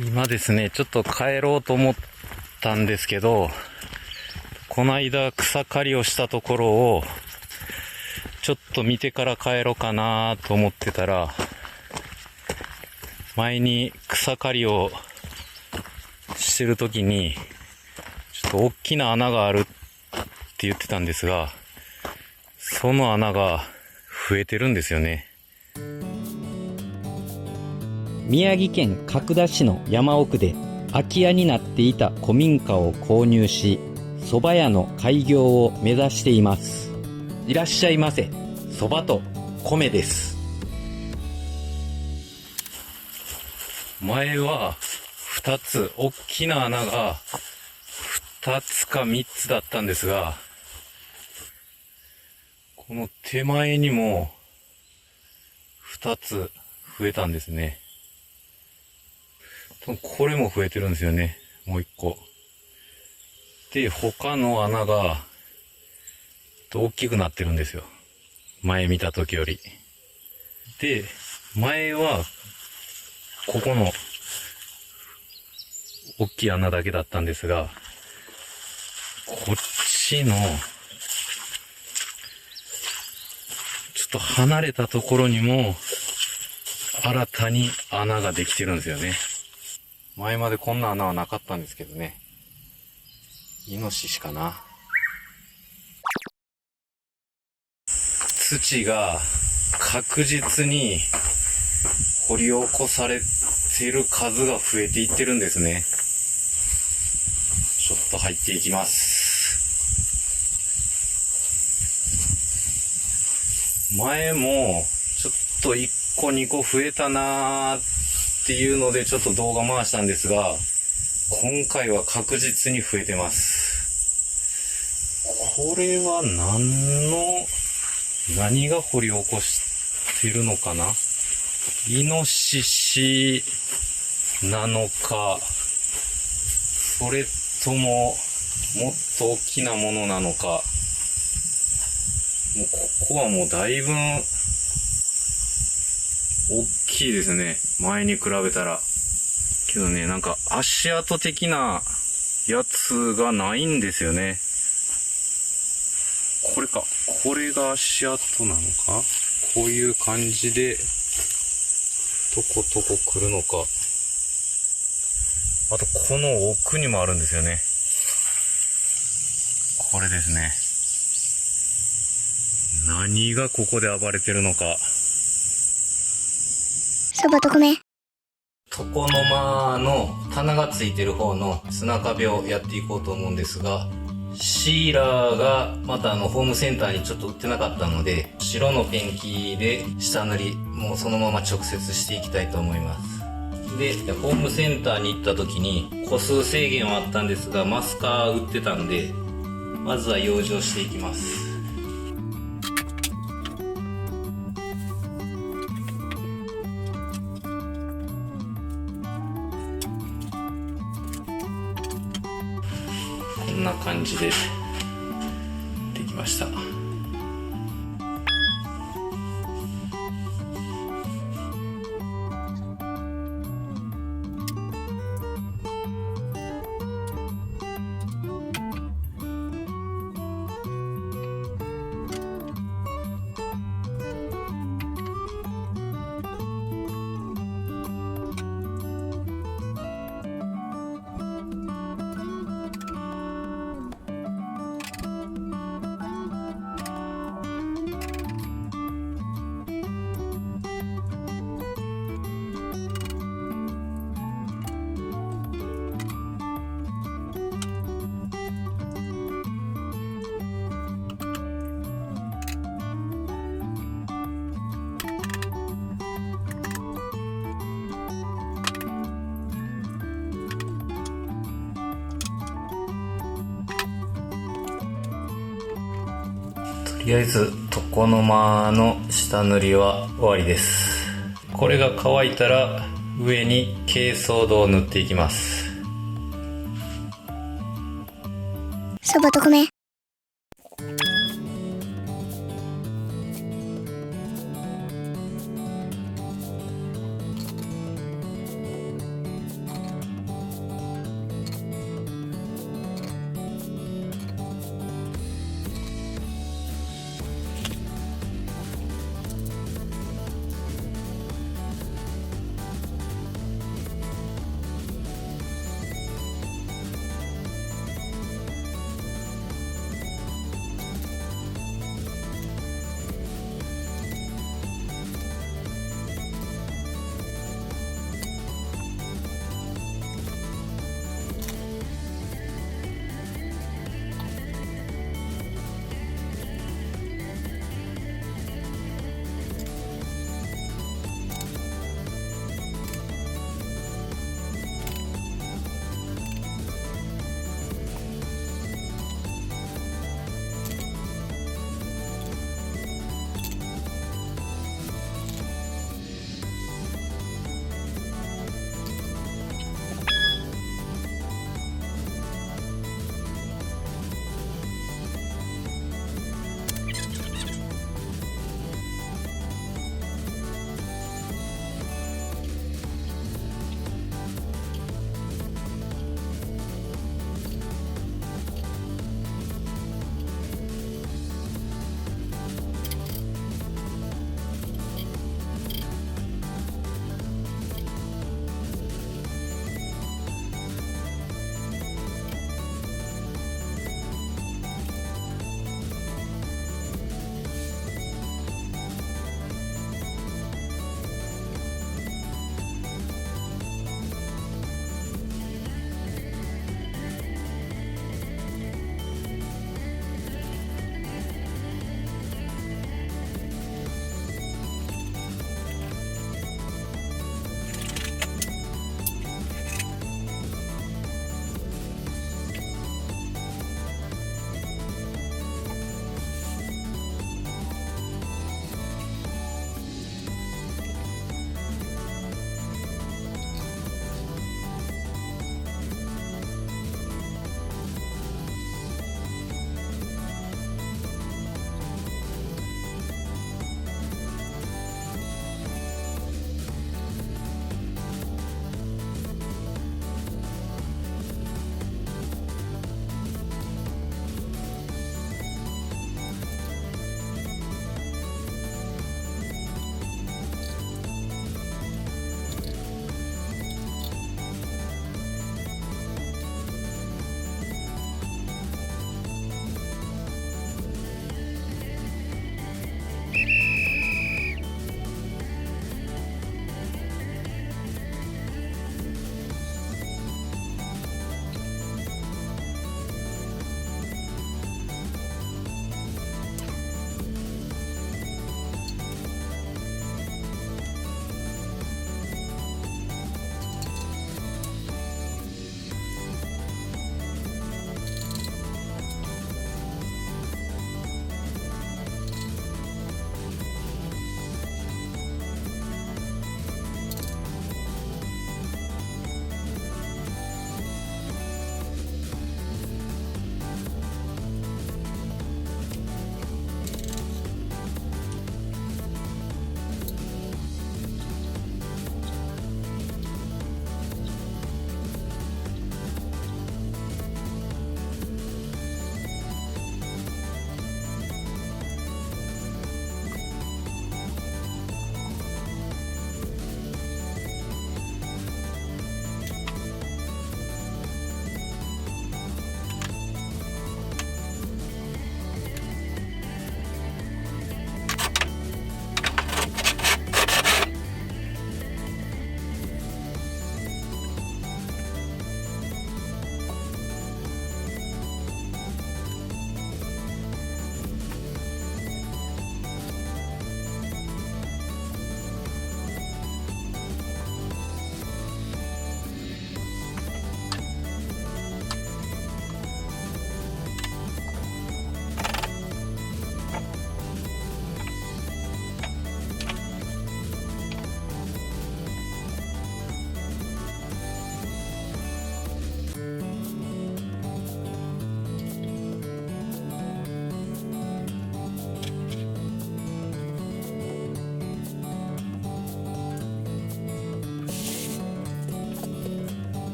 今ですね、ちょっと帰ろうと思ったんですけど、この間草刈りをしたところを、ちょっと見てから帰ろうかなと思ってたら、前に草刈りをしてる時に、ちょっと大きな穴があるって言ってたんですが、その穴が増えてるんですよね。宮城県角田市の山奥で空き家になっていた古民家を購入し、蕎麦屋の開業を目指しています。いらっしゃいませ。蕎麦と米です。前は2つ、大きな穴が2つか3つだったんですが、この手前にも2つ増えたんですね。これも増えてるんですよね。もう1個。で、他の穴が大きくなってるんですよ。前見た時より。で、前はここの大きい穴だけだったんですが、こっちのちょっと離れたところにも新たに穴ができてるんですよね。前までこんな穴はなかったんですけどね。イノシシかな。土が確実に掘り起こされてる数が増えていってるんですね。ちょっと入っていきます。前もちょっと1個2個増えたなーっていうのでちょっと動画回したんですが、今回は確実に増えてます。これは何が掘り起こしてるのかな？イノシシなのか、それとももっと大きなものなのか。もうここはもうだいぶ大きいですね。前に比べたら。けどね、なんか足跡的なやつがないんですよね。これか。これが足跡なのか？こういう感じで、とことこ来るのか。あと、この奥にもあるんですよね。これですね。何がここで暴れてるのか。蕎麦と米。床の間の棚がついてる方の砂壁をやっていこうと思うんですが、シーラーがまたホームセンターにちょっと売ってなかったので、白のペンキで下塗りもうそのまま直接していきたいと思います。で、ホームセンターに行った時に個数制限はあったんですが、マスカー売ってたんで、まずは養生していきます。こんな感じでできました。とりあえず床の間の下塗りは終わりです。これが乾いたら上に珪藻土を塗っていきます。蕎麦と米。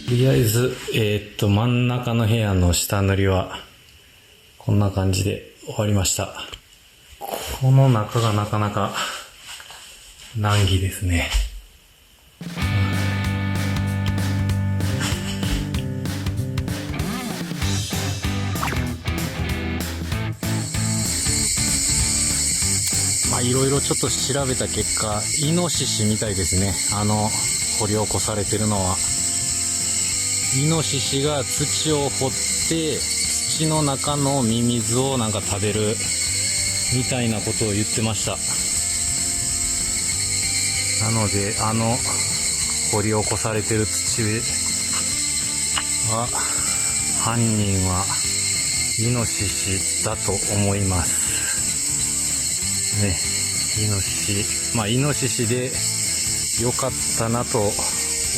とりあえず、真ん中の部屋の下塗りは、こんな感じで終わりました。この中がなかなか難儀ですね。いろいろちょっと調べた結果、イノシシみたいですね。掘り起こされてるのは。イノシシが土を掘って、土の中のミミズをなんか食べるみたいなことを言ってました。なので、掘り起こされてる土は、犯人はイノシシだと思います。ね、イノシシで良かったなと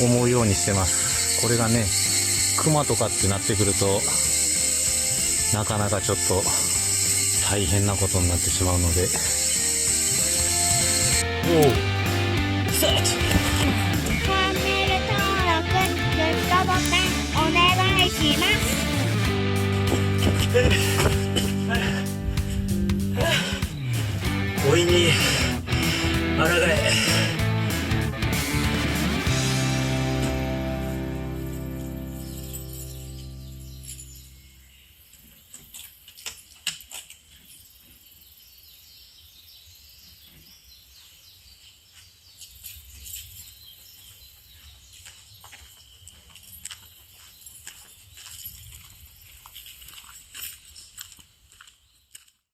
思うようにしてます。これがね、クマとかってなってくると、なかなかちょっと大変なことになってしまうので。スタート。チャンネル登録、グッドボタンお願いします。老いに抗え。